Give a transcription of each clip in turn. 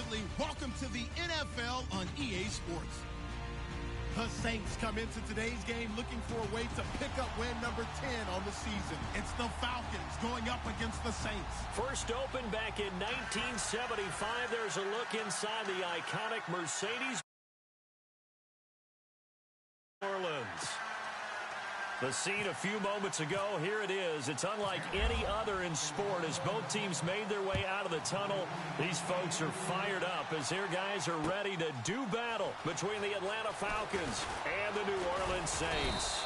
family, welcome to the NFL on EA Sports. The Saints come into today's game looking for a way to pick up win number 10 on the season. It's the Falcons going up against the Saints. First opened back in 1975. There's a look inside the iconic Mercedes New Orleans. The scene a few moments ago, here it is. It's unlike any other in sport as both teams made their way out of the tunnel. These folks are fired up as their guys are ready to do battle between the Atlanta Falcons and the New Orleans Saints.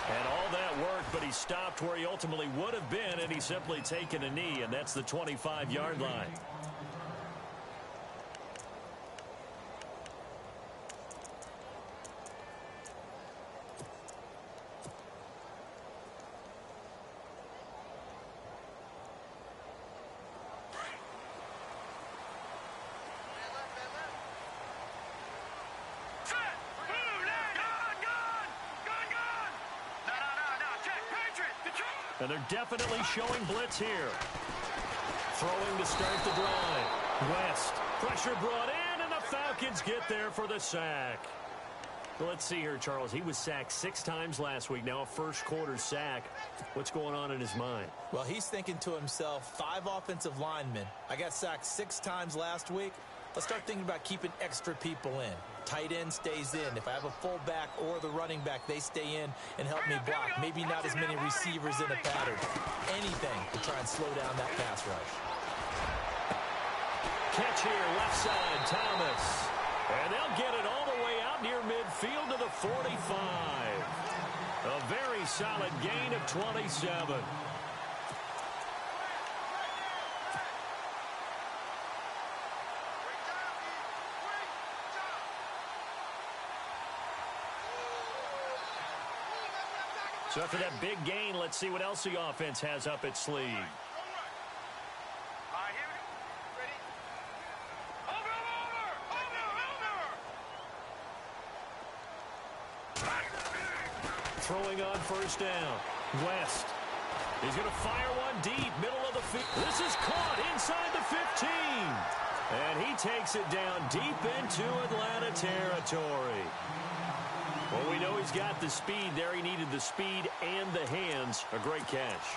And all that worked, but he stopped where he ultimately would have been, and he's simply taken a knee, and that's the 25-yard line. And they're definitely showing blitz here. Throwing to start the drive. West. Pressure brought in, and the Falcons get there for the sack. Well, let's see here, Charles. He was sacked 6 times last week. Now a first-quarter sack. What's going on in his mind? Well, he's thinking to himself, 5 offensive linemen. I got sacked 6 times last week. Let's start thinking about keeping extra people in. Tight end stays in. If I have a fullback or the running back, they stay in and help me block. Maybe not as many receivers in a pattern. Anything to try and slow down that pass rush. Catch here, left side, Thomas. And they'll get it all the way out near midfield to the 45. A very solid gain of 27. So after that big gain, let's see what else the offense has up its sleeve. Throwing on first down. West. He's going to fire one deep, middle of the field. This is caught inside the 15. And he takes it down deep into Atlanta territory. Well, we know he's got the speed there. He needed the speed and the hands. A great catch.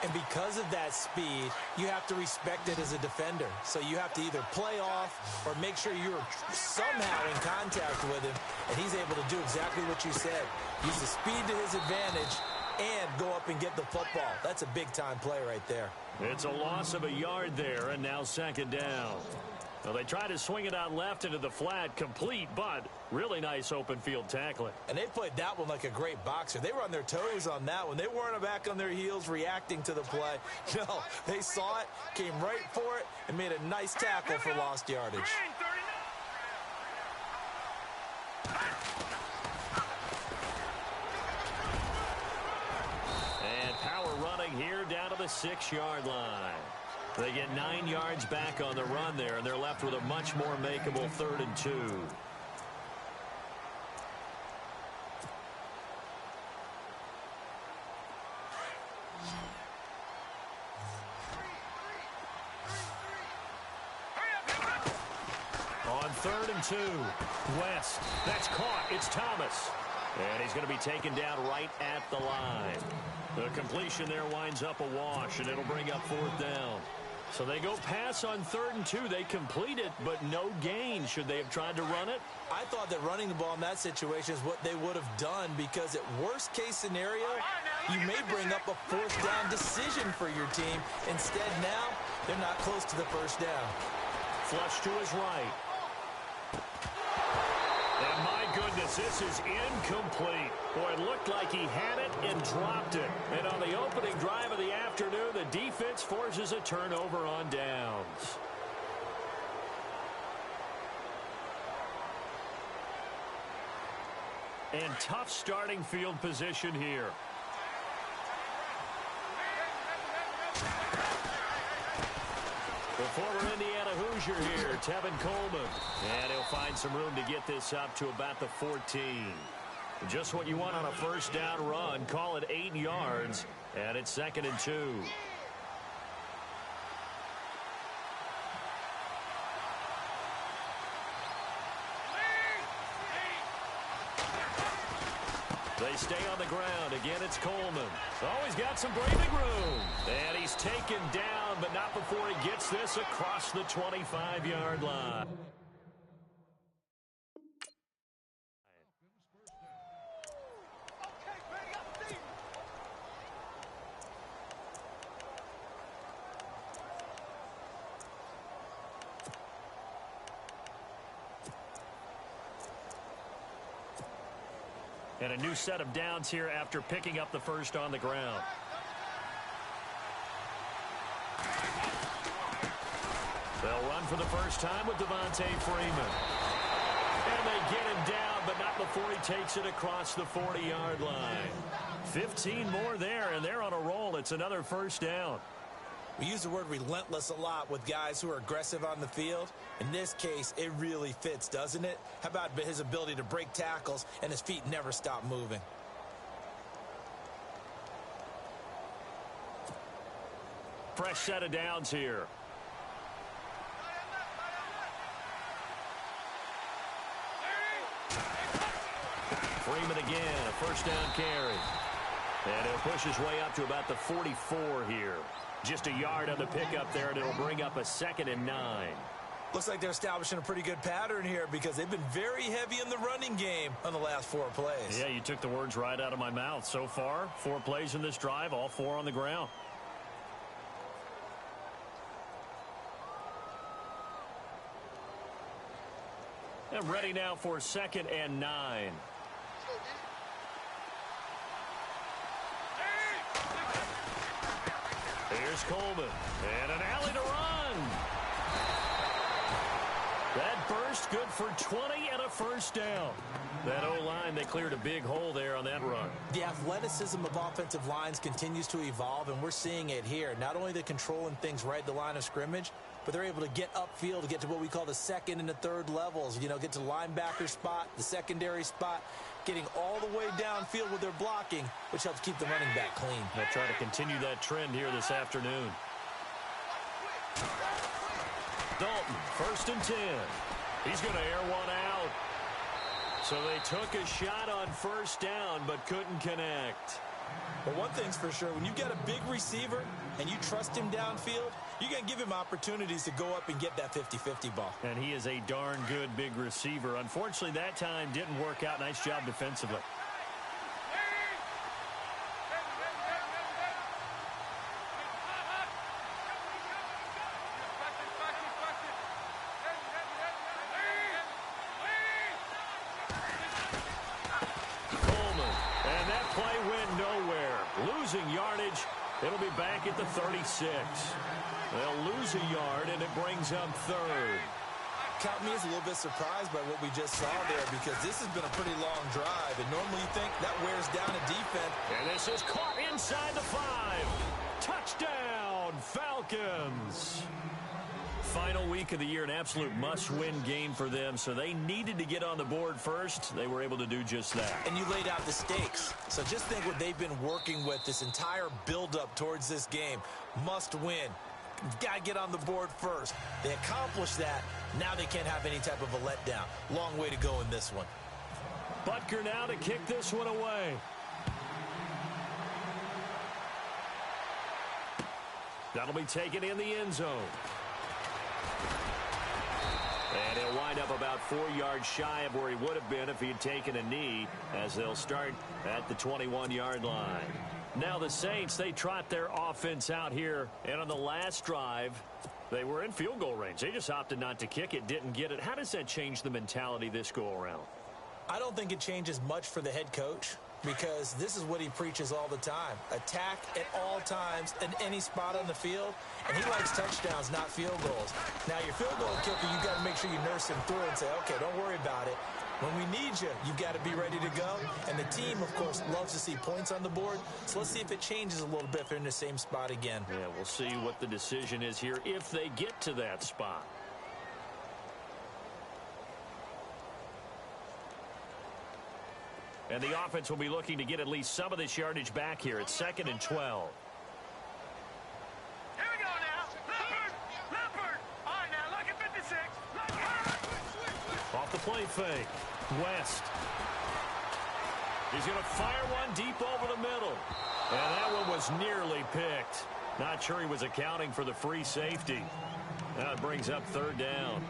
And because of that speed, you have to respect it as a defender. So you have to either play off or make sure you're somehow in contact with him. And he's able to do exactly what you said. Use the speed to his advantage and go up and get the football. That's a big-time play right there. It's a loss of a yard there, and now second down. Well, they try to swing it out left into the flat, complete, but really nice open field tackling. And they played that one like a great boxer. They were on their toes on that one. They weren't back on their heels reacting to the play. No, they saw it, came right for it, and made a nice tackle for lost yardage. And power running here down to the 6-yard line. They get 9 yards back on the run there, and they're left with a much more makeable 3rd and 2. On 3rd and 2, West. That's caught. It's Thomas. And he's going to be taken down right at the line. The completion there winds up a wash, and it'll bring up 4th down. So they go pass on 3rd and 2. They complete it, but no gain. Should they have tried to run it? I thought that running the ball in that situation is what they would have done, because at worst case scenario, you may bring up a 4th down decision for your team. Instead, now, they're not close to the 1st down. Flush to his right. And my goodness, this is incomplete. Boy, it looked like he had it and dropped it. And on the opening drive of the afternoon, the defense forces a turnover on downs. And tough starting field position here. The former Indiana Hoosier here, Tevin Coleman. And he'll find some room to get this up to about the 14. Just what you want on a 1st down run. Call it 8 yards, and it's 2nd and 2. They stay on the ground. Again, it's Coleman. Oh, he's got some breathing room. And he's taken down, but not before he gets this across the 25-yard line. And a new set of downs here after picking up the first on the ground. They'll run for the first time with Devontae Freeman. And they get him down, but not before he takes it across the 40-yard line. 15 more there, and they're on a roll. It's another first down. We use the word relentless a lot with guys who are aggressive on the field. In this case, it really fits, doesn't it? How about his ability to break tackles and his feet never stop moving? Fresh set of downs here. Freeman again, a first down carry. And he'll push his way up to about the 44 here. Just a yard on the pickup there, and it'll bring up a 2nd and 9. Looks like they're establishing a pretty good pattern here because they've been very heavy in the running game on the last 4 plays. Yeah, you took the words right out of my mouth. So far, 4 plays in this drive, all 4 on the ground. And ready now for 2nd and 9. Here's Coleman, and an alley to run. That burst good for 20 and a first down. That O-line, they cleared a big hole there on that run. The athleticism of offensive lines continues to evolve, and we're seeing it here. Not only they're controlling things right at the line of scrimmage, but they're able to get upfield to get to what we call the 2nd and the 3rd levels. You know, get to the linebacker spot, the secondary spot, getting all the way downfield with their blocking, which helps keep the running back clean. They'll try to continue that trend here this afternoon. Dalton, 1st and 10. He's going to air one out. So they took a shot on first down, but couldn't connect. But one thing's for sure, when you've got a big receiver and you trust him downfield, you're going to give him opportunities to go up and get that 50-50 ball. And he is a darn good big receiver. Unfortunately, that time didn't work out. Nice job defensively. Losing yardage. It'll be back at the 36. They'll lose a yard, and it brings up 3rd. Count me as a little bit surprised by what we just saw there because this has been a pretty long drive, and normally you think that wears down a defense. And this is caught inside the 5. Touchdown, Falcons. Final week of the year, an absolute must-win game for them, so they needed to get on the board first. They were able to do just that. And you laid out the stakes. So just think what they've been working with this entire build-up towards this game. Must win. You've got to get on the board first. They accomplished that. Now they can't have any type of a letdown. Long way to go in this one. Butker now to kick this one away. That'll be taken in the end zone. And he'll wind up about 4 yards shy of where he would have been if he had taken a knee, as they'll start at the 21-yard line. Now the Saints, they trot their offense out here, and on the last drive, they were in field goal range. They just opted not to kick it, didn't get it. How does that change the mentality this go-around? I don't think it changes much for the head coach, because this is what he preaches all the time. Attack at all times in any spot on the field, and he likes touchdowns, not field goals. Now, your field goal kicker, you've got to make sure you nurse him through and say, okay, don't worry about it. When we need you, you've got to be ready to go. And the team, of course, loves to see points on the board. So let's see if it changes a little bit if they're in the same spot again. Yeah, we'll see what the decision is here if they get to that spot. And the offense will be looking to get at least some of this yardage back here. It's 2nd and 12. Here we go now. Leopard. All right, now look at 56. Off the play fake. West. He's going to fire one deep over the middle. And that one was nearly picked. Not sure he was accounting for the free safety. Now it brings up third down.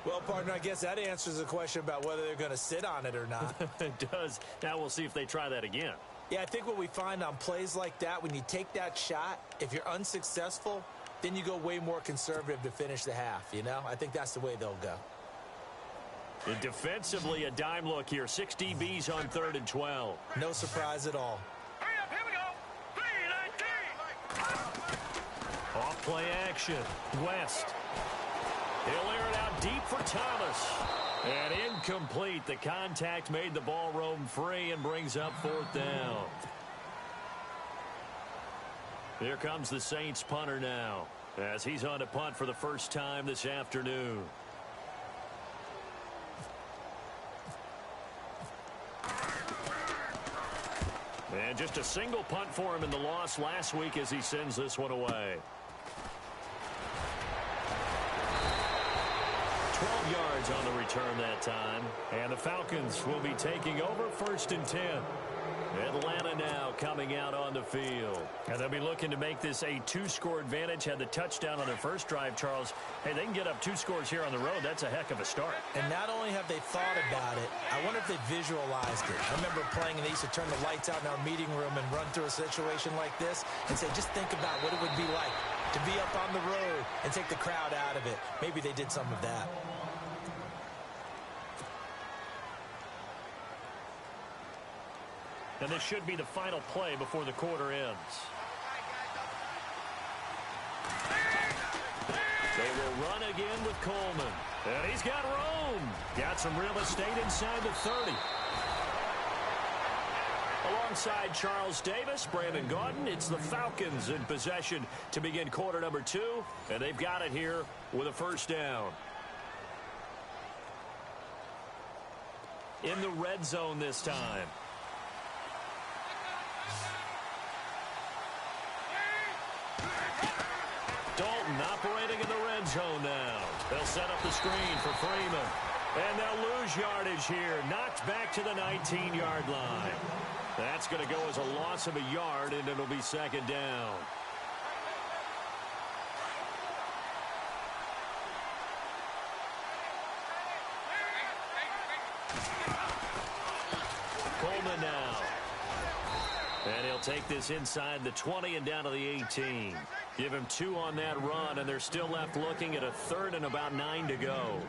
Well, partner, I guess that answers the question about whether they're going to sit on it or not. It does. Now we'll see if they try that again. Yeah, I think what we find on plays like that, when you take that shot, if you're unsuccessful, then you go way more conservative to finish the half, you know? I think that's the way they'll go. And defensively, a dime look here. 6 DBs on 3rd and 12. No surprise at all. Hurry up, here we go. 3-19. Off-play action. West. He'll air it out deep for Thomas. And incomplete. The contact made the ball roam free and brings up 4th down. Here comes the Saints punter now, as he's on to punt for the first time this afternoon. And just a single punt for him in the loss last week as he sends this one away. 12 yards on the return that time. And the Falcons will be taking over 1st and 10. Atlanta now coming out on the field. And they'll be looking to make this a 2-score advantage. Had the touchdown on their first drive, Charles. Hey, they can get up 2 scores here on the road. That's a heck of a start. And not only have they thought about it, I wonder if they visualized it. I remember playing and they used to turn the lights out in our meeting room and run through a situation like this and say, just think about what it would be like to be up on the road and take the crowd out of it. Maybe they did some of that. And this should be the final play before the quarter ends. They will run again with Coleman. And he's got room. Got some real estate inside the 30. Alongside Charles Davis, Brandon Gaudin, it's the Falcons in possession to begin quarter number 2. And they've got it here with a first down. In the red zone this time. Dalton operating in the red zone now. They'll set up the screen for Freeman. And they'll lose yardage here. Knocked back to the 19-yard line. That's going to go as a loss of a yard, and it'll be 2nd down. Coleman now. And he'll take this inside the 20 and down to the 18. Give him 2 on that run, and they're still left looking at a 3rd and about 9 to go.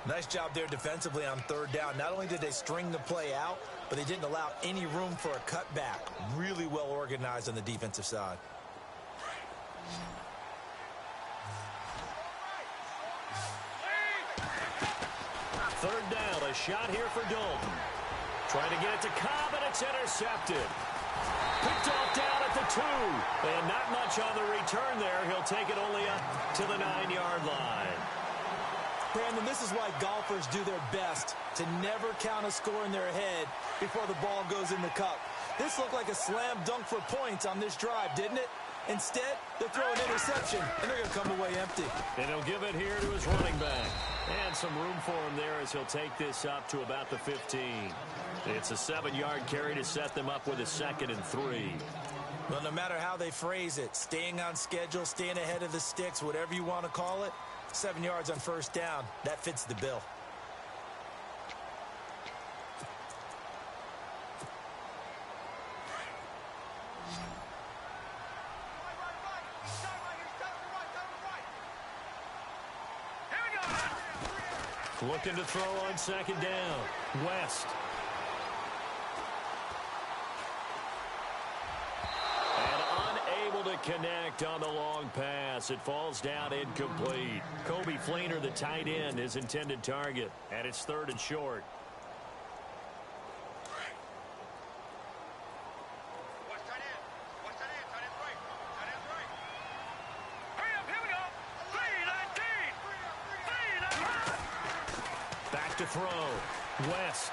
Nice job there defensively on 3rd down. Not only did they string the play out, but they didn't allow any room for a cutback. Really well organized on the defensive side. Third down, a shot here for Dalton. Trying to get it to Cobb, and it's intercepted. Picked off down at the 2. And not much on the return there. He'll take it only up to the 9-yard line. Brandon, this is why golfers do their best to never count a score in their head before the ball goes in the cup. This looked like a slam dunk for points on this drive, didn't it? Instead, they'll throw an interception, and they're going to come away empty. And he'll give it here to his running back. And some room for him there as he'll take this up to about the 15. It's a 7-yard carry to set them up with a 2nd and 3. Well, no matter how they phrase it, staying on schedule, staying ahead of the sticks, whatever you want to call it, 7 yards on 1st down, that fits the bill. Looking to throw on 2nd down. West. And unable to connect on the long pass. It falls down incomplete. Kobe Fleener, the tight end, his intended target. And it's 3rd and short. To throw. West.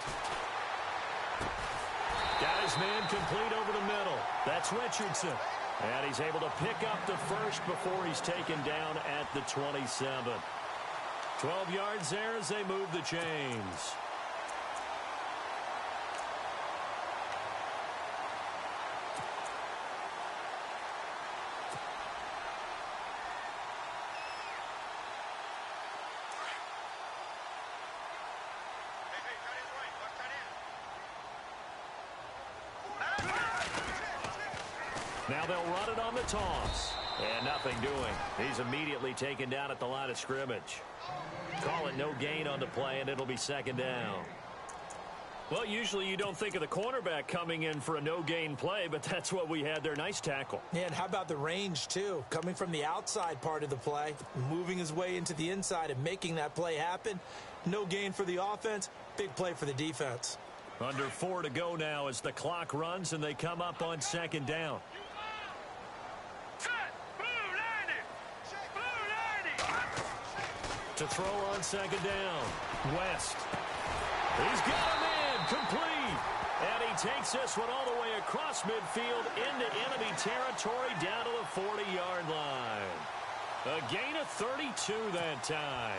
Got his man complete over the middle. That's Richardson. And he's able to pick up the first before he's taken down at the 27. 12 yards there as they move the chains. Now they'll run it on the toss. And nothing doing. He's immediately taken down at the line of scrimmage. Call it no gain on the play, and it'll be second down. Well, usually you don't think of the cornerback coming in for a no-gain play, but that's what we had there. Nice tackle. Yeah, and how about the range, too? Coming from the outside part of the play, moving his way into the inside and making that play happen. No gain for the offense, big play for the defense. Under 4 to go now as the clock runs and they come up on second down. To throw on second down. West. He's got him in. Complete. And he takes this one all the way across midfield into enemy territory down to the 40-yard line. A gain of 32 that time.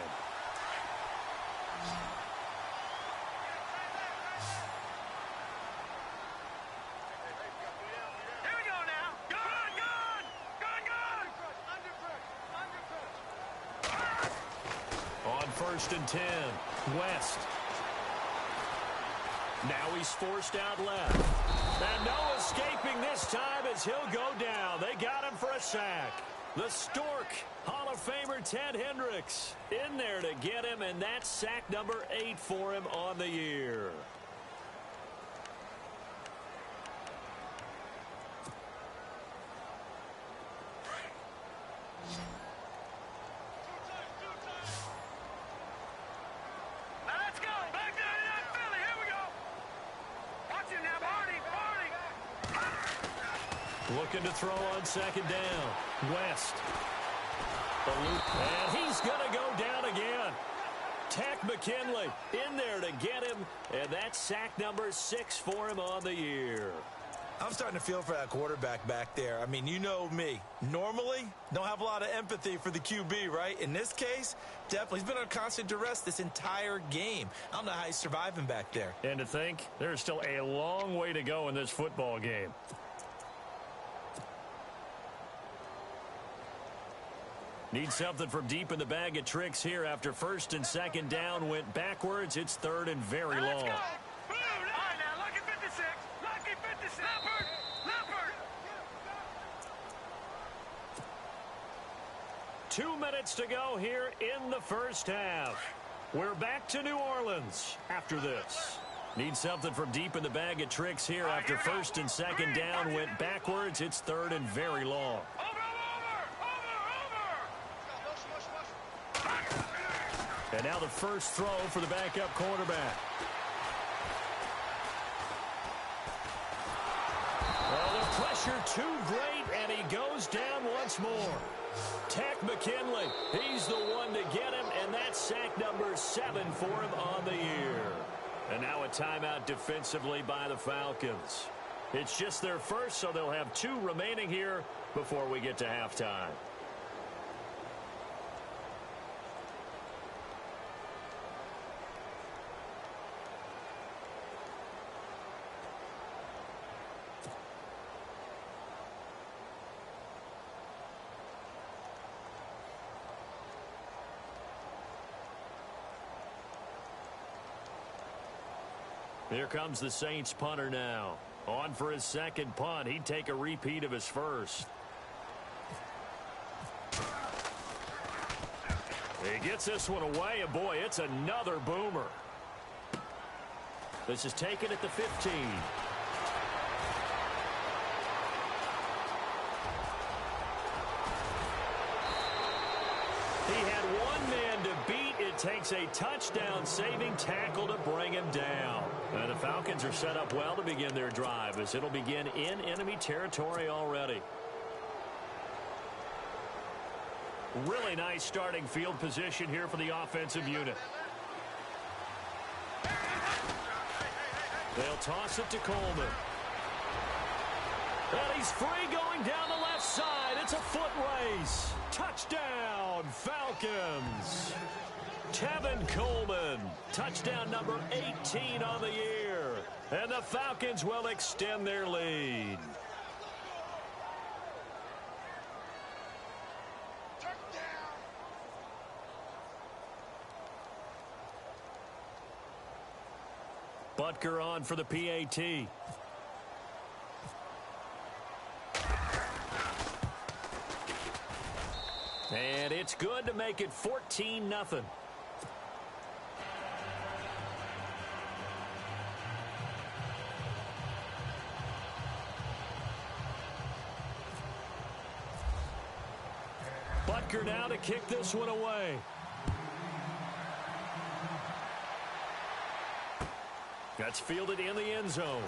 Here we go now. On 1st and 10, West. Now he's forced out left. And no escaping this time as he'll go down. They got him for a sack. The Stork, Hall of Famer Ted Hendricks, in there to get him, and that's sack number 8 for him on the year. Looking to throw on second down. West. And he's going to go down again. Tack McKinley in there to get him. And that's sack number 6 for him on the year. I'm starting to feel for that quarterback back there. I mean, you know me. Normally, don't have a lot of empathy for the QB, right? In this case, definitely. He's been on constant duress this entire game. I don't know how he's surviving back there. And to think, there's still a long way to go in this football game. Need something from deep in the bag of tricks here after 1st and 2nd down went backwards. It's 3rd and very long. Let's go. All right, now, lucky 56. Lucky 56. Leopard. 2 minutes to go here in the first half. We're back to New Orleans after this. Need something from deep in the bag of tricks here after 1st and 2nd down went backwards. It's 3rd and very long. And now the first throw for the backup quarterback. Well, the pressure too great, and he goes down once more. Tack McKinley, he's the one to get him, and that's sack number 7 for him on the year. And now a timeout defensively by the Falcons. It's just their first, so they'll have 2 remaining here before we get to halftime. Here comes the Saints punter now. On for his second punt. He'd take a repeat of his first. He gets this one away, and boy, it's another boomer. This is taken at the 15. He had one man to beat. It takes a touchdown-saving tackle to bring him down. And the Falcons are set up well to begin their drive as it'll begin in enemy territory already. Really nice starting field position here for the offensive unit. They'll toss it to Coleman. And he's free going down the left side. It's a foot race. Touchdown, Falcons. Tevin Coleman, touchdown number 18 on the year. And the Falcons will extend their lead. Butker on for the PAT. And it's good to make it 14-0. Butker now to kick this one away. That's fielded in the end zone.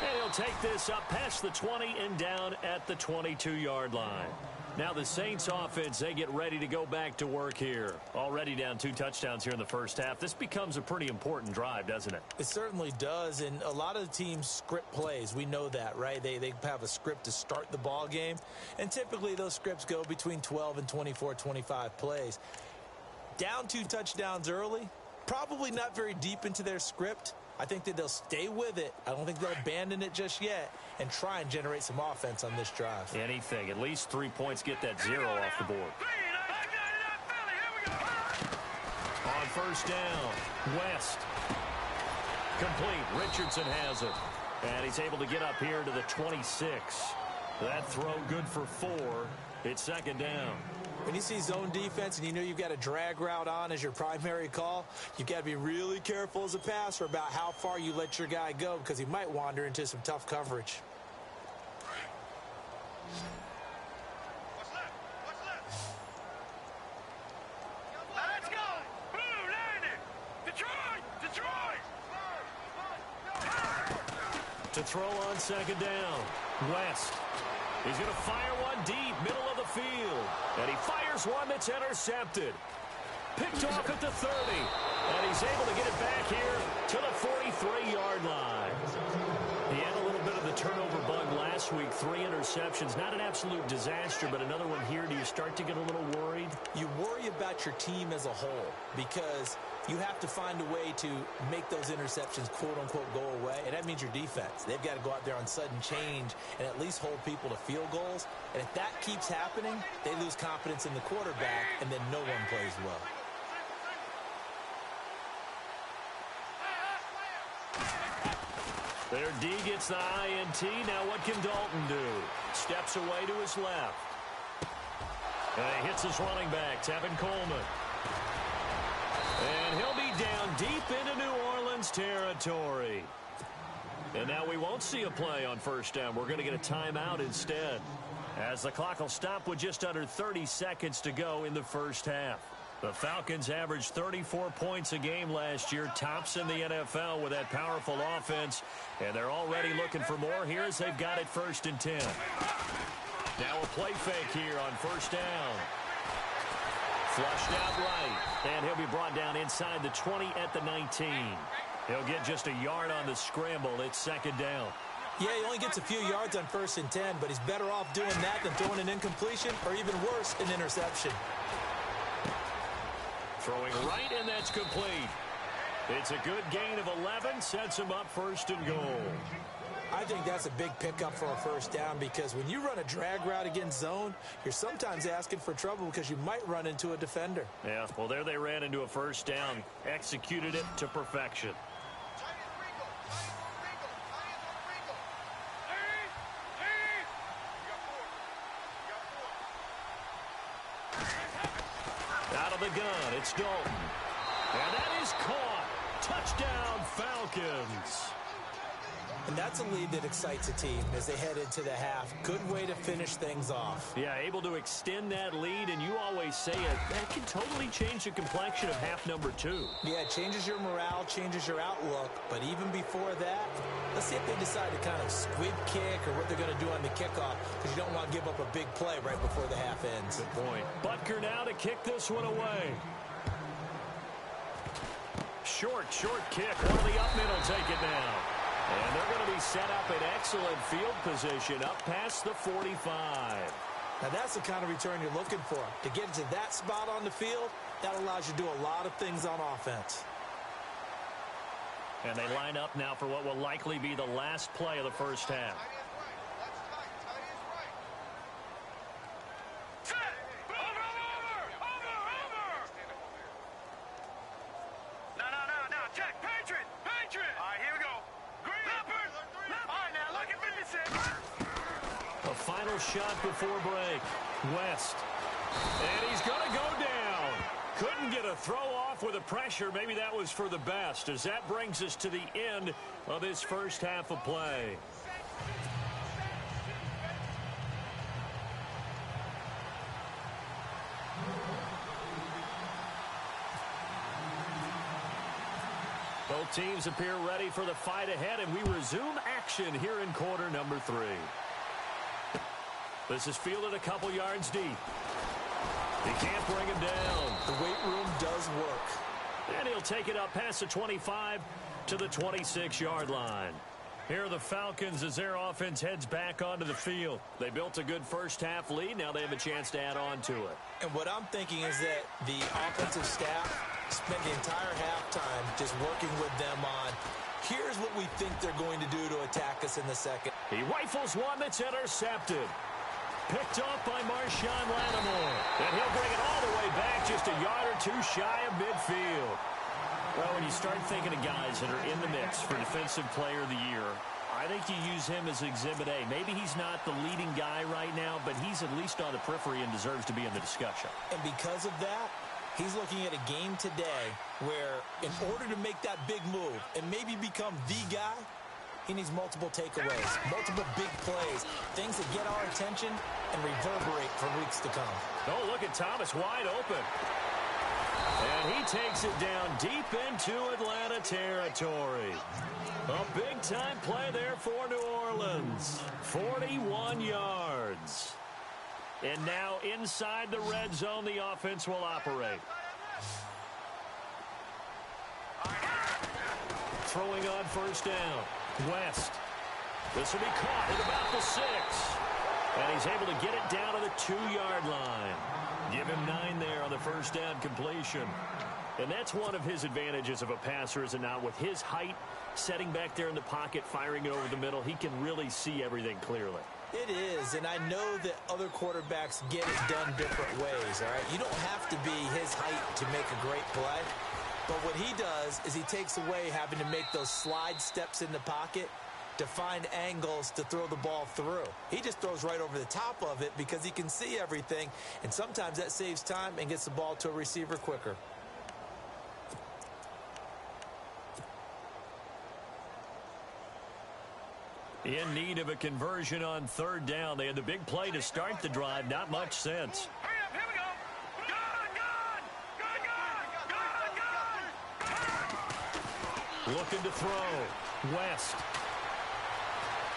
And he'll take this up past the 20 and down at the 22-yard line. Now the Saints offense, they get ready to go back to work here. Already down 2 touchdowns here in the first half. This becomes a pretty important drive, doesn't it? It certainly does, and a lot of the teams script plays. We know that, right? They have a script to start the ball game, and typically those scripts go between 12 and 24, 25 plays. Down 2 touchdowns early, probably not very deep into their script. I think that they'll stay with it. I don't think they'll abandon it just yet and try and generate some offense on this drive. Anything. At least 3 points, get that 0 off the board. On first down, West. Complete. Richardson has it. And he's able to get up here to the 26. That throw good for 4. It's second down. When you see zone defense and you know you've got a drag route on as your primary call, you've got to be really careful as a passer about how far you let your guy go because he might wander into some tough coverage. What's left? Let's go! Blue, landing! Detroit! To throw on second down, West. He's going to fire one deep, middle of the field. And he fires one that's intercepted. Picked off at the 30. And he's able to get it back here to the 43-yard line. He had a little bit of the turnover bug last week. 3 interceptions. Not an absolute disaster, but another one here. Do you start to get a little worried? You worry about your team as a whole because you have to find a way to make those interceptions, quote-unquote, go away, and that means your defense. They've got to go out there on sudden change and at least hold people to field goals, and if that keeps happening, they lose confidence in the quarterback, and then no one plays well. Their D gets the INT. Now what can Dalton do? Steps away to his left. And he hits his running back, Tevin Coleman. And he'll be down deep into New Orleans territory. And now we won't see a play on first down. We're going to get a timeout instead, as the clock will stop with just under 30 seconds to go in the first half. The Falcons averaged 34 points a game last year, tops in the NFL with that powerful offense, and they're already looking for more here as they've got it 1st and 10. Now a play fake here on first down. Flushed out right, and he'll be brought down inside the 20 at the 19. He'll get just a yard on the scramble. It's second down. Yeah, he only gets a few yards on 1st and 10, but he's better off doing that than throwing an incompletion or even worse, an interception. Throwing right, and that's complete. It's a good gain of 11, sets him up 1st and goal. I think that's a big pickup for a first down because when you run a drag route against zone, you're sometimes asking for trouble because you might run into a defender. Yeah, well, there they ran into a first down, executed it to perfection. Out of the gun, it's Dalton. And that is caught. Touchdown, Falcons. And that's a lead that excites a team as they head into the half. Good way to finish things off. Yeah, able to extend that lead, and you always say it, that can totally change the complexion of half number 2. Yeah, it changes your morale, changes your outlook. But even before that, let's see if they decide to kind of squib kick or what they're going to do on the kickoff, because you don't want to give up a big play right before the half ends. Good point. Butker now to kick this one away. Short kick. One of the up men will take it now. And they're going to be set up in excellent field position up past the 45. Now that's the kind of return you're looking for. To get to that spot on the field, that allows you to do a lot of things on offense. And they line up now for what will likely be the last play of the first half. final shot before break. West. And he's going to go down. Couldn't get a throw off with the pressure. Maybe that was for the best, as that brings us to the end of this first half of play. Both teams appear ready for the fight ahead, and we resume action here in quarter number 3. This is fielded a couple yards deep. He can't bring him down. The weight room does work. And he'll take it up past the 25 to the 26-yard line. Here are the Falcons as their offense heads back onto the field. They built a good first-half lead. Now they have a chance to add on to it. And what I'm thinking is that the offensive staff spent the entire halftime just working with them on, here's what we think they're going to do to attack us in the second. He rifles one that's intercepted. Picked off by Marshawn Lattimore. And he'll bring it all the way back just a yard or two shy of midfield. Well, when you start thinking of guys that are in the mix for Defensive Player of the Year, I think you use him as Exhibit A. Maybe he's not the leading guy right now, but he's at least on the periphery and deserves to be in the discussion. And because of that, he's looking at a game today where in order to make that big move and maybe become the guy, he needs multiple takeaways, multiple big plays, things that get our attention and reverberate for weeks to come. Oh, look at Thomas wide open. And he takes it down deep into Atlanta territory. A big-time play there for New Orleans. 41 yards. And now inside the red zone, the offense will operate. Throwing on first down. West. This will be caught at about the 6. And he's able to get it down to the 2-yard line. Give him 9 there on the first down completion. And that's one of his advantages of a passer, is it not? With his height, setting back there in the pocket, firing it over the middle, he can really see everything clearly. It is, and I know that other quarterbacks get it done different ways, all right? You don't have to be his height to make a great play. But what he does is he takes away having to make those slide steps in the pocket to find angles to throw the ball through. He just throws right over the top of it because he can see everything, and sometimes that saves time and gets the ball to a receiver quicker. In need of a conversion on third down. They had the big play to start the drive. Not much sense. Hurry up, here we go. Gun! Looking to throw. West.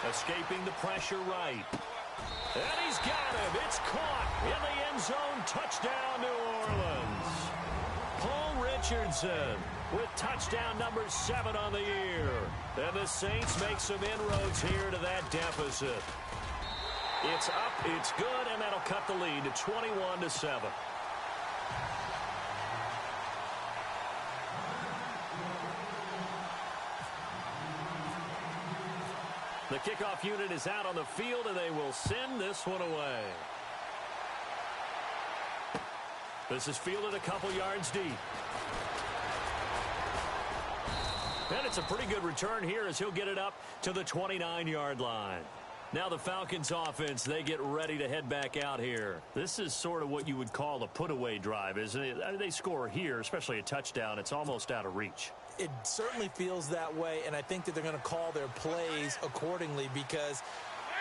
Escaping the pressure right. And he's got him. It's caught in the end zone. Touchdown, New Orleans. Paul Richardson with touchdown number 7 on the year. And the Saints make some inroads here to that deficit. It's up, it's good, and that'll cut the lead to 21-7. The kickoff unit is out on the field, and they will send this one away. This is fielded a couple yards deep. And it's a pretty good return here as he'll get it up to the 29-yard line. Now the Falcons offense, they get ready to head back out here. This is sort of what you would call a put-away drive, isn't it? I mean, they score here, especially a touchdown. It's almost out of reach. It certainly feels that way, and I think that they're going to call their plays accordingly, because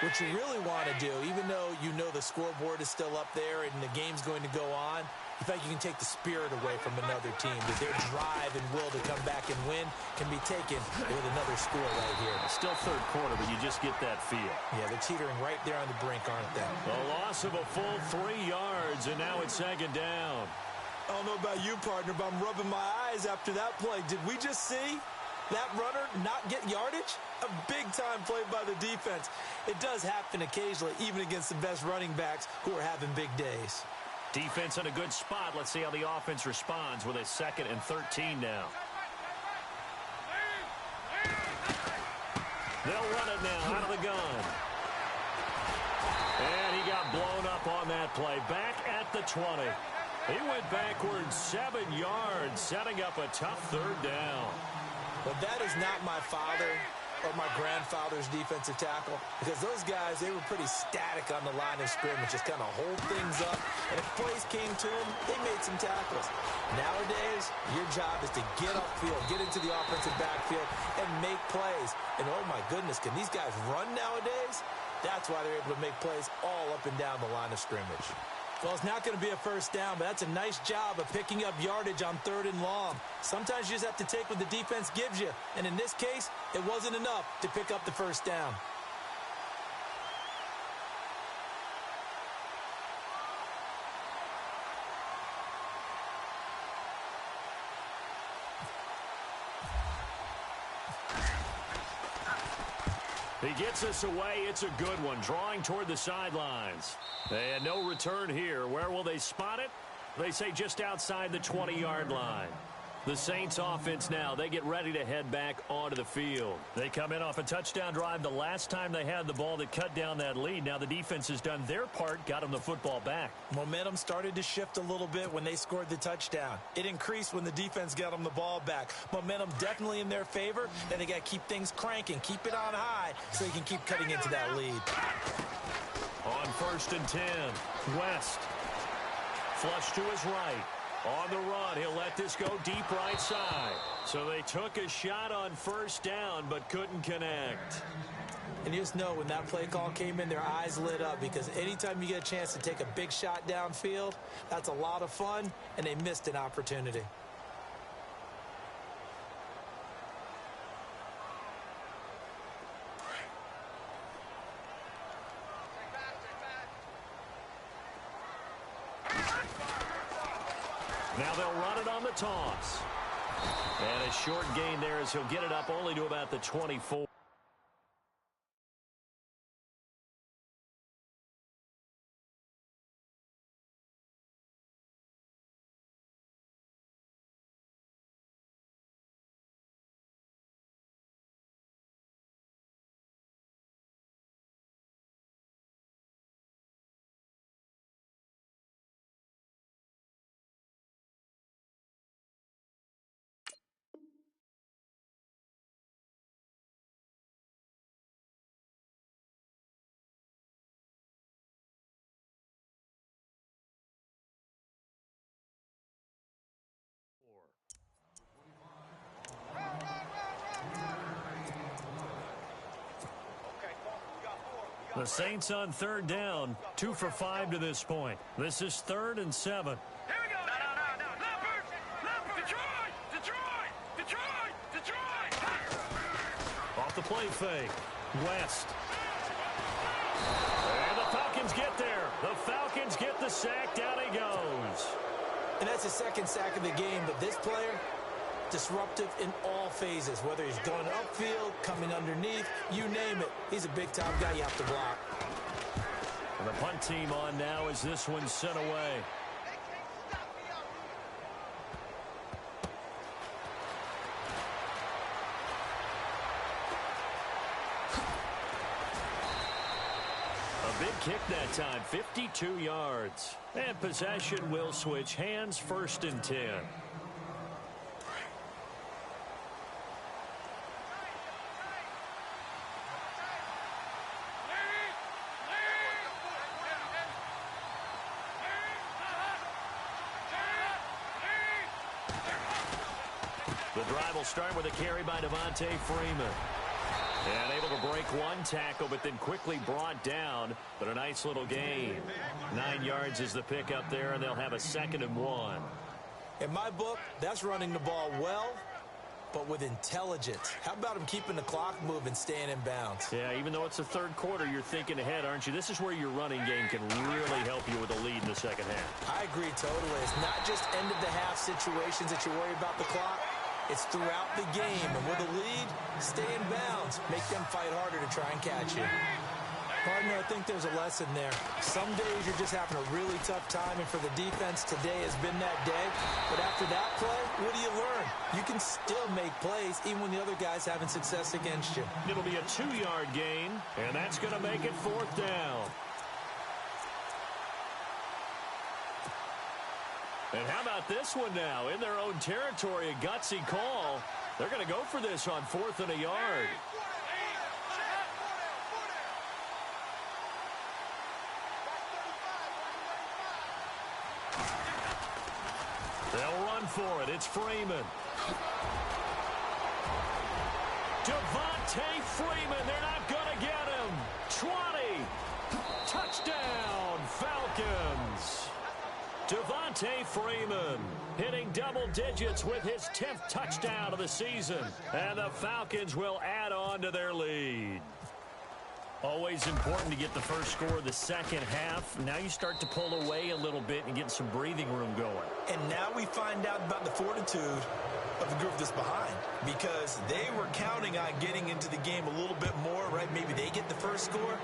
what you really want to do, even though you know the scoreboard is still up there and the game's going to go on, you think you can take the spirit away from another team, that their drive and will to come back and win can be taken with another score right here. Still third quarter, but you just get that feel. Yeah, they're teetering right there on the brink, aren't they? A loss of a full 3 yards, and now it's second down. I don't know about you, partner, but I'm rubbing my eyes after that play. Did we just see that runner not get yardage? A big-time play by the defense. It does happen occasionally, even against the best running backs who are having big days. Defense in a good spot. Let's see how the offense responds with a 2nd and 13 now. They'll run it now out of the gun. And he got blown up on that play. Back at the 20. He went backwards 7 yards, setting up a tough third down. But that is not my father, or my grandfather's defensive tackle, because those guys, they were pretty static on the line of scrimmage, just kind of hold things up, and if plays came to them, they made some tackles. Nowadays, your job is to get upfield, get into the offensive backfield, and make plays. And oh my goodness, can these guys run nowadays? That's why they're able to make plays all up and down the line of scrimmage. Well, it's not going to be a first down, but that's a nice job of picking up yardage on 3rd and long. Sometimes you just have to take what the defense gives you, and in this case, it wasn't enough to pick up the first down. He gets us away. It's a good one, drawing toward the sidelines. And no return here. Where will they spot it? They say just outside the 20-yard line. The Saints offense now, they get ready to head back onto the field. They come in off a touchdown drive the last time they had the ball that cut down that lead. Now the defense has done their part, got them the football back. Momentum started to shift a little bit when they scored the touchdown. It increased when the defense got them the ball back. Momentum definitely in their favor, and they got to keep things cranking, keep it on high so they can keep cutting into that lead. On 1st and 10, West. Flush to his right. On the run, he'll let this go deep right side. So they took a shot on 1st down, but couldn't connect. And you just know when that play call came in, their eyes lit up, because anytime you get a chance to take a big shot downfield, that's a lot of fun, and they missed an opportunity. Now they'll run it on the toss. And a short gain there as he'll get it up only to about the 24. The Saints on 3rd down, 2 for 5 to this point. This is 3rd and 7. Here we go. No. Leopard. Detroit. Off the play fake. West. And the Falcons get there. The Falcons get the sack. Down he goes. And that's the 2nd sack of the game, but this player, disruptive in all phases, whether he's going upfield, coming underneath, you name it. He's a big-time guy you have to block. And the punt team on now as this one's sent away. A big kick that time, 52 yards. And possession will switch hands, 1st and 10. The drive will start with a carry by Devontae Freeman. And able to break one tackle, but then quickly brought down. But a nice little gain. 9 yards is the pickup there, and they'll have a 2nd and 1. In my book, that's running the ball well, but with intelligence. How about him keeping the clock moving, staying in bounds? Yeah, even though it's the 3rd quarter, you're thinking ahead, aren't you? This is where your running game can really help you with a lead in the 2nd half. I agree totally. It's not just end-of-the-half situations that you worry about the clock. It's throughout the game. And with a lead, stay in bounds. Make them fight harder to try and catch you. Partner, I think there's a lesson there. Some days you're just having a really tough time, and for the defense, today has been that day. But after that play, what do you learn? You can still make plays even when the other guy's having success against you. It'll be a 2-yard gain, and that's going to make it 4th down. And how about this one now? In their own territory, a gutsy call. They're going to go for this on 4th and a yard. for it. It's Freeman. Devontae Freeman. They're not going to get him. 20. Touchdown, Falcons. Devontae Freeman hitting double digits with his 10th touchdown of the season. And the Falcons will add on to their lead. Always important to get the first score of the second half. Now you start to pull away a little bit and get some breathing room going. And now we find out about the fortitude of the group that's behind, because they were counting on getting into the game a little bit more, right? Maybe they get the first score.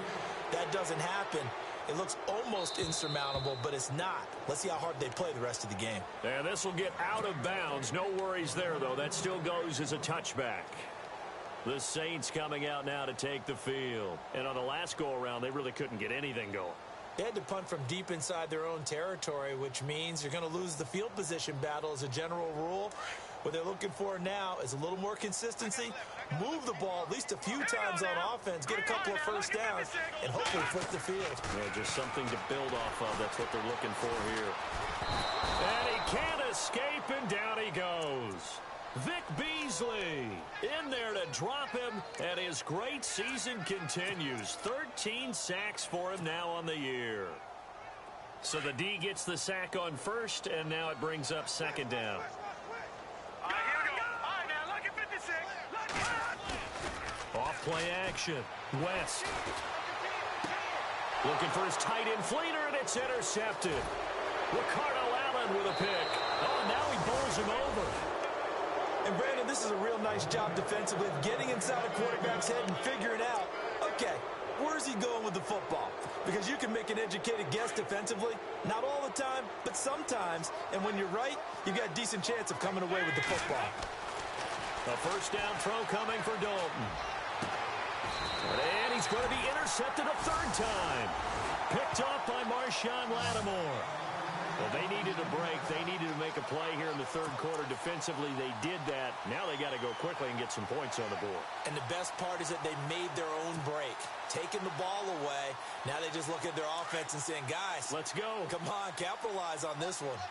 That doesn't happen. It looks almost insurmountable, but it's not. Let's see how hard they play the rest of the game. And this will get out of bounds. No worries there, though. That still goes as a touchback. The Saints coming out now to take the field. And on the last go-around, they really couldn't get anything going. They had to punt from deep inside their own territory, which means you're going to lose the field position battle as a general rule. What they're looking for now is a little more consistency, move the ball at least a few times on offense, get a couple of first downs, and hopefully flip the field. Yeah, just something to build off of. That's what they're looking for here. And he can't escape, and down he goes. Vic Beasley in there to drop him, and his great season continues. 13 sacks for him now on the year. So the D gets the sack on first, and now it brings up second down. All right, here we go. All right, now, look at 56. Look. Off play action. West. Looking for his tight end Fleener, and it's intercepted. Ricardo Allen with a pick. Oh, now he bowls him over. And, Brandon, this is a real nice job defensively of getting inside a quarterback's head and figuring out, okay, where's he going with the football? Because you can make an educated guess defensively. Not all the time, but sometimes. And when you're right, you've got a decent chance of coming away with the football. A first down throw coming for Dalton. And he's going to be intercepted a third time. Picked off by Marshawn Lattimore. Well, they needed a break. They needed to make a play here in the third quarter. Defensively, they did that. Now they got to go quickly and get some points on the board. And the best part is that they made their own break. Taking the ball away. Now they just look at their offense and saying, guys, let's go. Come on, capitalize on this one.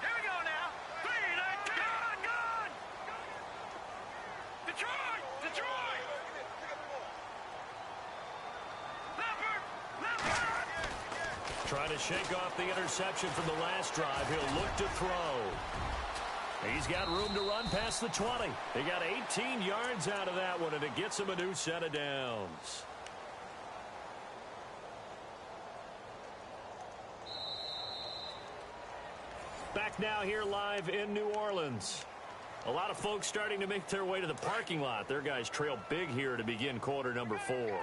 Here we go now. 3, 9, 10. Gone. Detroit. Detroit. Leopard. Leopard. Trying to shake off the interception from the last drive. He'll look to throw. He's got room to run past the 20. He got 18 yards out of that one, and it gets him a new set of downs. Back now here live in New Orleans. A lot of folks starting to make their way to the parking lot. Their guys trail big here to begin quarter number 4.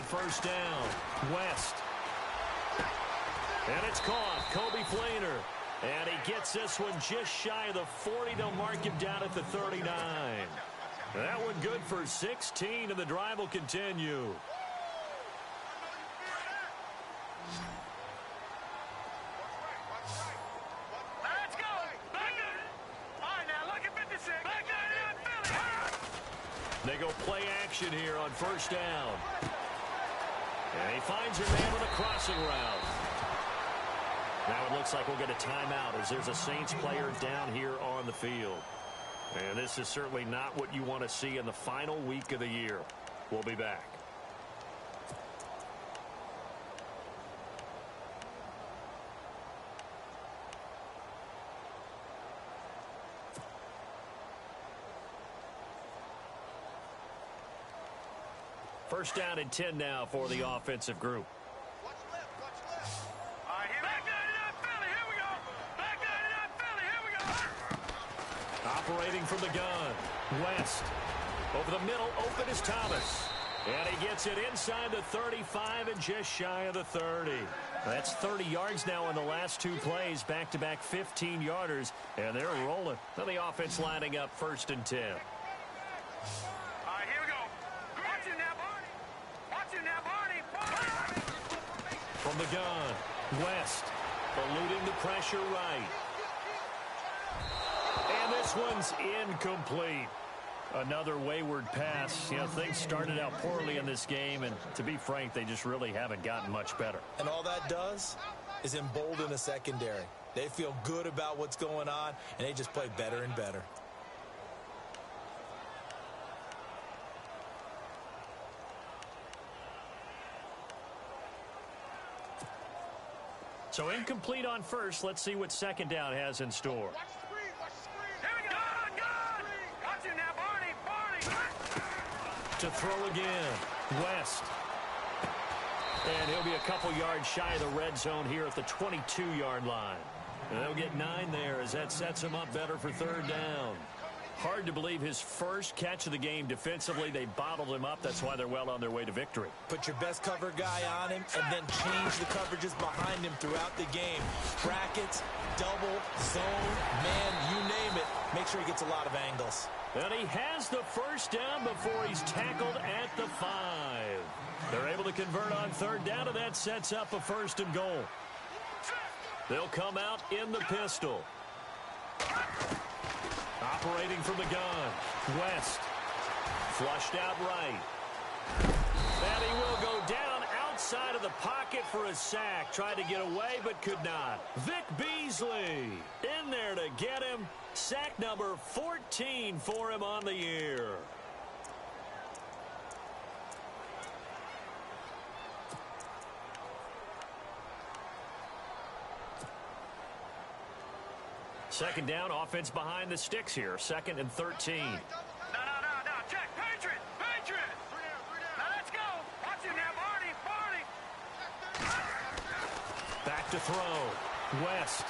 First down, West. And it's caught. Kobe Fleener. And he gets this one just shy of the 40. They'll mark him down at the 39. That one good for 16, and the drive will continue. Let's go. Back up. All right, now look at 56. Back Philly. They go play action here on first down. And he finds her man with a crossing route. Now it looks like we'll get a timeout as there's a Saints player down here on the field. And this is certainly not what you want to see in the final week of the year. We'll be back. First down and 10 now for the offensive group. Watch left, watch left. All right, here back 99 Philly, here we go. Back 99 Philly, here we go. Operating from the gun. West. Over the middle, open is Thomas. And he gets it inside the 35 and just shy of the 30. That's 30 yards now in the last two plays. Back-to-back 15-yarders. And they're rolling. Now the offense lining up first and 10. From the gun, West, eluding the pressure right. And this one's incomplete. Another wayward pass. You know, things started out poorly in this game, and to be frank, they just really haven't gotten much better. And all that does is embolden the secondary. They feel good about what's going on, and they just play better and better. So incomplete on first. Let's see what second down has in store. Watch the screen, watch the screen. Here we go. Good. Watch him now, Barney. To throw again. West. And he'll be a couple yards shy of the red zone here at the 22-yard line. And they'll get 9 there as that sets him up better for third down. Hard to believe his first catch of the game defensively. They bottled him up. That's why they're well on their way to victory. Put your best cover guy on him and then change the coverages behind him throughout the game. Brackets, double, zone, man, you name it. Make sure he gets a lot of angles. And he has the first down before he's tackled at the 5. They're able to convert on third down, and that sets up a first and goal. They'll come out in the pistol. Operating from the gun. West. Flushed out right. And he will go down outside of the pocket for a sack. Tried to get away, but could not. Vic Beasley in there to get him. Sack number 14 for him on the year. Second down, offense behind the sticks here. 2nd and 13. No. Check. Patriot. Now let's go. Watch him now, Barney. Back to throw. West.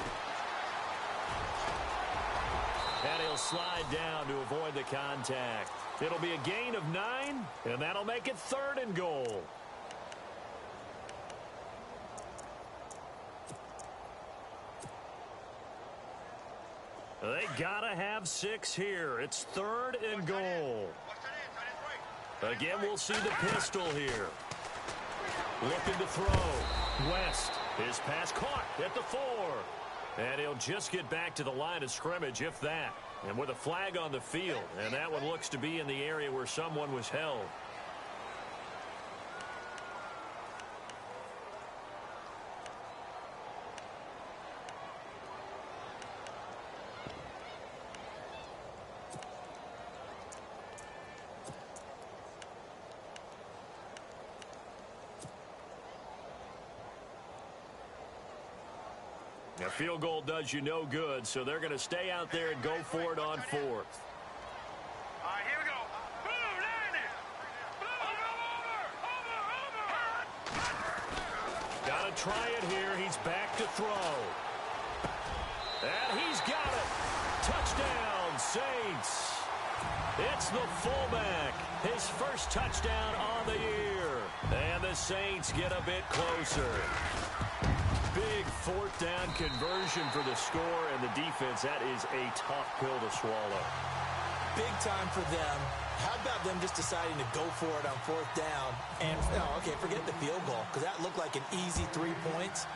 And he'll slide down to avoid the contact. It'll be a gain of 9, and that'll make it 3rd and goal. They gotta have 6 here. It's 3rd and goal. Again, we'll see the pistol here. Looking to throw. West. His pass caught at the 4. And he'll just get back to the line of scrimmage, if that. And with a flag on the field. And that one looks to be in the area where someone was held. A field goal does you no good, so they're going to stay out there and go for it on 4th. All right, here we go. Boom, land it. Over. Got to try it here. He's back to throw. And he's got it. Touchdown, Saints. It's the fullback. His first touchdown on the year. And the Saints get a bit closer. Big 4th down conversion for the score, and the defense, that is a tough pill to swallow. Big time for them. How about them just deciding to go for it on 4th down? And, okay, forget the field goal, because that looked like an easy 3 points.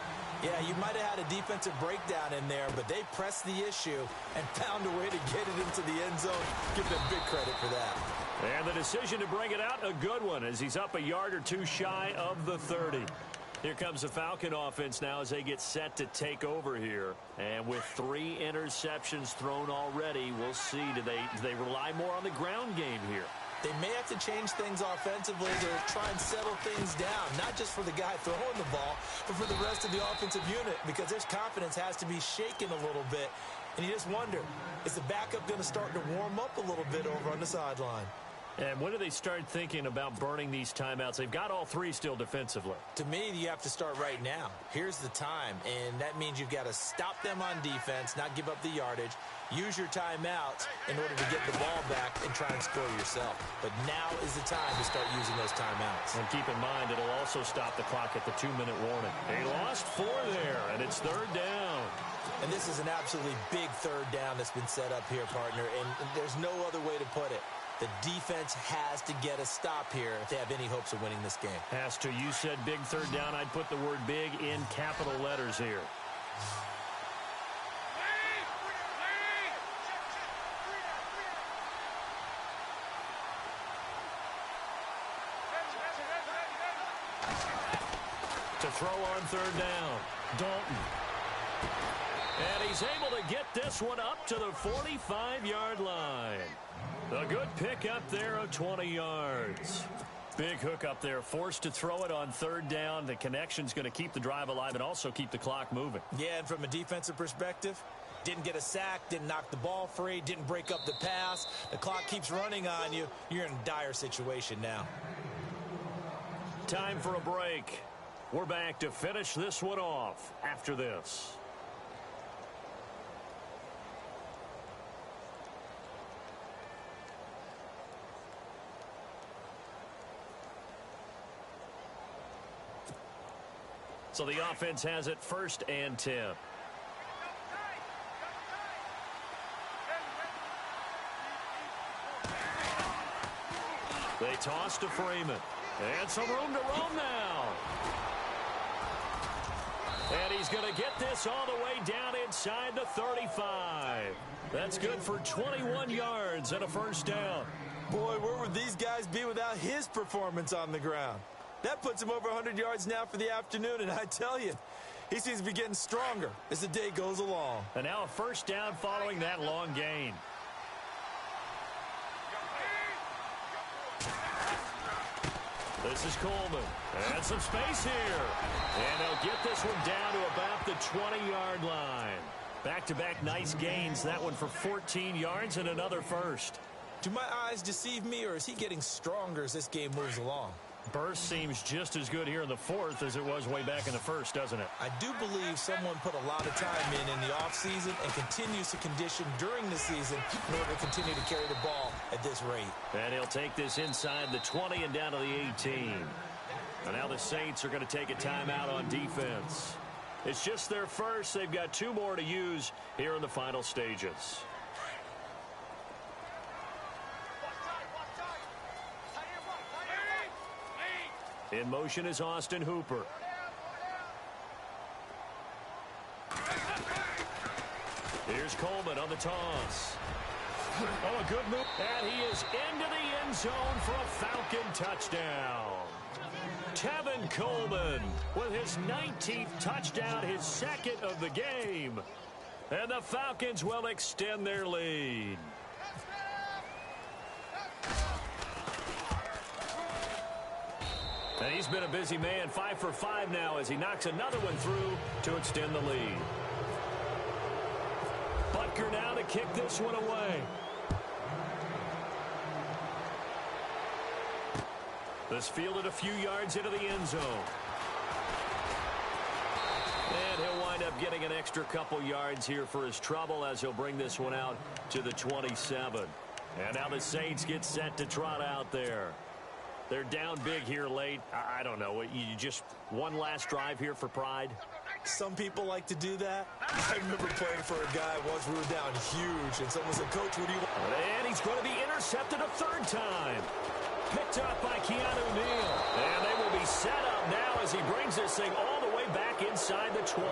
Yeah, you might have had a defensive breakdown in there, but they pressed the issue and found a way to get it into the end zone. Give them big credit for that. And the decision to bring it out, a good one, as he's up a yard or 2 shy of the 30. Here comes the Falcon offense now as they get set to take over here. And with 3 interceptions thrown already, we'll see. Do they rely more on the ground game here? They may have to change things offensively to try and settle things down, not just for the guy throwing the ball, but for the rest of the offensive unit, because their confidence has to be shaken a little bit. And you just wonder, is the backup going to start to warm up a little bit over on the sideline? And when do they start thinking about burning these timeouts? They've got all 3 still defensively. To me, you have to start right now. Here's the time, and that means you've got to stop them on defense, not give up the yardage, use your timeouts in order to get the ball back and try and score yourself. But now is the time to start using those timeouts. And keep in mind, it'll also stop the clock at the 2-minute warning. They lost 4 there, and it's 3rd down. And this is an absolutely big 3rd down that's been set up here, partner, and there's no other way to put it. The defense has to get a stop here if they have any hopes of winning this game. Has to. You said big 3rd down. I'd put the word big in capital letters here. To throw on third down, Dalton. And he's able to get this one up to the 45-yard line. A good pick up there of 20 yards. Big hook up there, forced to throw it on third down. The connection's going to keep the drive alive and also keep the clock moving. Yeah, and from a defensive perspective, didn't get a sack, didn't knock the ball free, didn't break up the pass. The clock keeps running on you. You're in a dire situation now. Time for a break. We're back to finish this one off after this. So the offense has it 1st and 10. They toss to Freeman. And some room to roam now. And he's going to get this all the way down inside the 35. That's good for 21 yards and a first down. Boy, where would these guys be without his performance on the ground? That puts him over 100 yards now for the afternoon, and I tell you, he seems to be getting stronger as the day goes along. And now a first down following that long gain. This is Coleman. And some space here. And they'll get this one down to about the 20-yard line. Back-to-back nice gains. That one for 14 yards and another first. Do my eyes deceive me, or is he getting stronger as this game moves along? Burst seems just as good here in the 4th as it was way back in the 1st, doesn't it? I do believe someone put a lot of time in the offseason and continues to condition during the season in order to continue to carry the ball at this rate. And he'll take this inside the 20 and down to the 18. And now the Saints are going to take a timeout on defense. It's just their first. They've got 2 more to use here in the final stages. In motion is Austin Hooper. Here's Coleman on the toss. Oh, a good move. And he is into the end zone for a Falcon touchdown. Tevin Coleman with his 19th touchdown, his 2nd of the game. And the Falcons will extend their lead. And he's been a busy man, 5 for 5 now as he knocks another one through to extend the lead. Butker now to kick this one away. This fielded a few yards into the end zone. And he'll wind up getting an extra couple yards here for his trouble as he'll bring this one out to the 27. And now the Saints get set to trot out there. They're down big here late. I don't know. You just one last drive here for pride? Some people like to do that. I remember playing for a guy once we were down huge, and someone said, Coach, what do you want? And he's going to be intercepted a 3rd time. Picked up by Keanu Neal. And they will be set up now as he brings this thing all the way back inside the 20.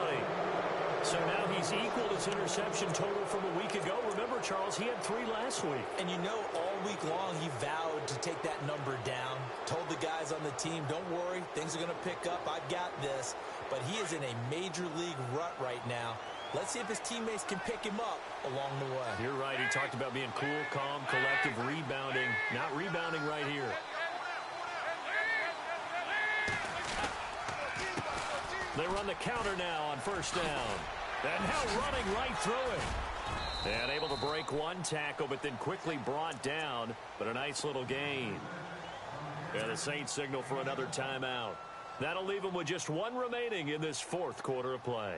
So now he's equaled his interception total from a week ago. Remember, Charles, he had 3 last week. And you know, all week long he vowed to take that number down. Told the guys on the team, don't worry, things are going to pick up. I've got this. But he is in a major league rut right now. Let's see if his teammates can pick him up along the way. You're right. He talked about being cool, calm, collective, rebounding. Not rebounding right here. They run the counter now on 1st down. And now running right through it. And able to break one tackle, but then quickly brought down. But a nice little gain. And the Saints signal for another timeout. That'll leave them with just 1 remaining in this 4th quarter of play.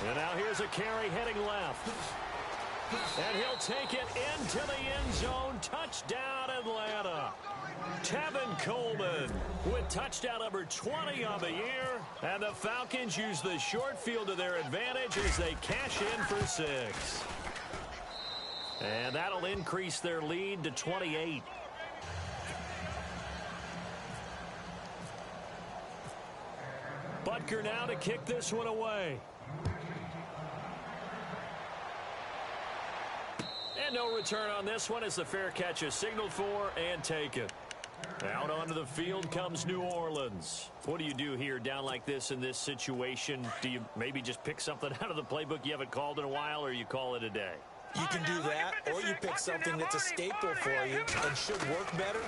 And now here's a carry heading left. And he'll take it into the end zone. Touchdown, Atlanta. Tevin Coleman with touchdown number 20 on the year. And the Falcons use the short field to their advantage as they cash in for 6. And that'll increase their lead to 28. Butker now to kick this one away. And no return on this one as the fair catch is signaled for and taken. Out onto the field comes New Orleans. What do you do here down like this in this situation? Do you maybe just pick something out of the playbook you haven't called in a while, or you call it a day? You can do that, or you pick something that's a staple for you and should work better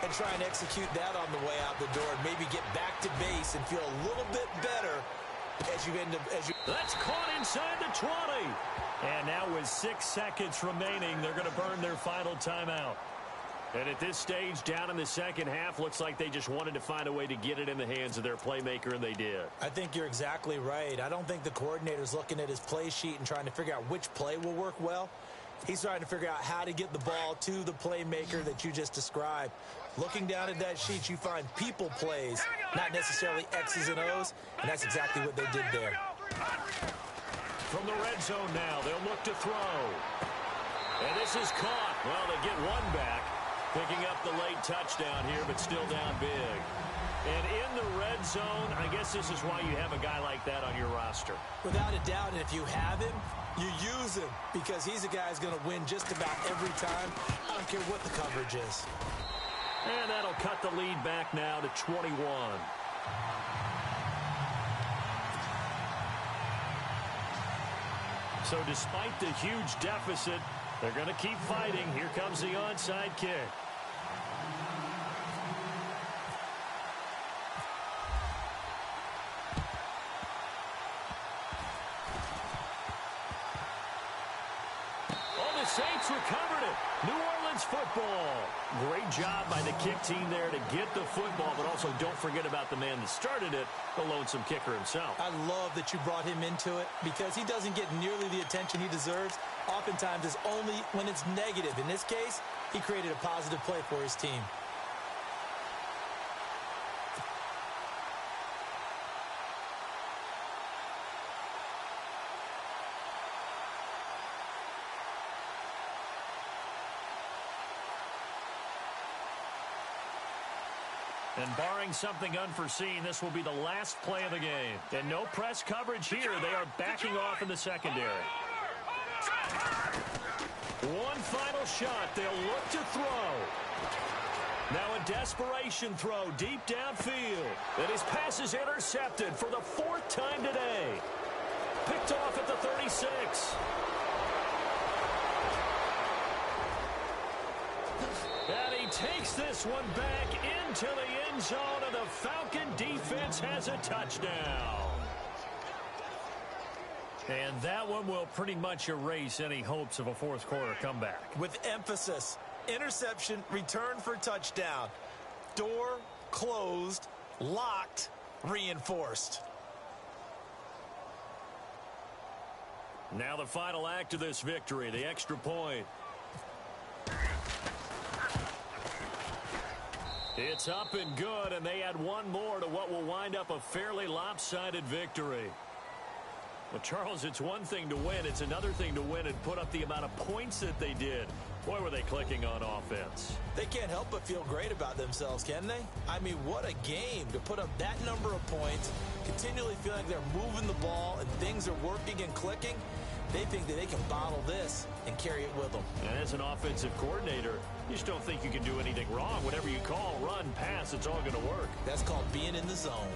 and try and execute that on the way out the door and maybe get back to base and feel a little bit better as you end up. That's caught inside the 20. And now with 6 seconds remaining, they're going to burn their final timeout. And at this stage, down in the second half, looks like they just wanted to find a way to get it in the hands of their playmaker, and they did. I think you're exactly right. I don't think the coordinator's looking at his play sheet and trying to figure out which play will work well. He's trying to figure out how to get the ball to the playmaker that you just described. Looking down at that sheet, you find people plays, not necessarily X's and O's, and that's exactly what they did there. From the red zone now, they'll look to throw. And this is caught. Well, they get one back. Picking up the late touchdown here, but still down big. And in the red zone, I guess this is why you have a guy like that on your roster. Without a doubt, and if you have him, you use him because he's a guy who's going to win just about every time. I don't care what the coverage is. And that'll cut the lead back now to 21. So despite the huge deficit, they're going to keep fighting. Here comes the onside kick. Oh, the Saints recovered it. New Orleans football. Great job by the kick team there to get the football, but also don't forget about the man that started it, the lonesome kicker himself. I love that you brought him into it because he doesn't get nearly the attention he deserves. Oftentimes it's only when it's negative. In this case, he created a positive play for his team. And barring something unforeseen, this will be the last play of the game. And no press coverage here. They are backing off in the secondary. One final shot. They'll look to throw. Now a desperation throw deep downfield. And his pass is intercepted for the 4th time today. Picked off at the 36. And he takes this one back into the end zone, and the Falcon defense has a touchdown. And that one will pretty much erase any hopes of a fourth quarter comeback. With emphasis, interception, return for touchdown. Door closed, locked, reinforced. Now the final act of this victory, the extra point. It's up and good, and they add one more to what will wind up a fairly lopsided victory. Well, Charles, it's one thing to win. It's another thing to win and put up the amount of points that they did. Boy, were they clicking on offense. They can't help but feel great about themselves, can they? I mean, what a game to put up that number of points, continually feel like they're moving the ball and things are working and clicking. They think that they can bottle this and carry it with them. And as an offensive coordinator, you just don't think you can do anything wrong. Whatever you call, run, pass, it's all going to work. That's called being in the zone.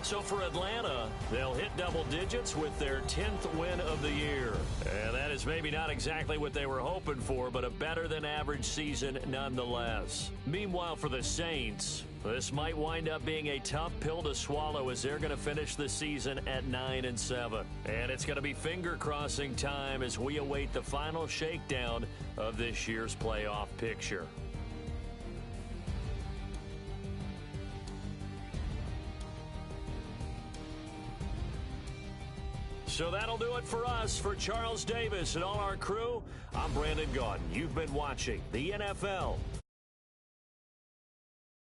So for Atlanta, they'll hit double digits with their 10th win of the year. And that is maybe not exactly what they were hoping for, but a better than average season nonetheless. Meanwhile, for the Saints, this might wind up being a tough pill to swallow as they're going to finish the season at 9-7. And it's going to be finger-crossing time as we await the final shakedown of this year's playoff picture. So that'll do it for us. For Charles Davis and all our crew, I'm Brandon Gaudin. You've been watching the NFL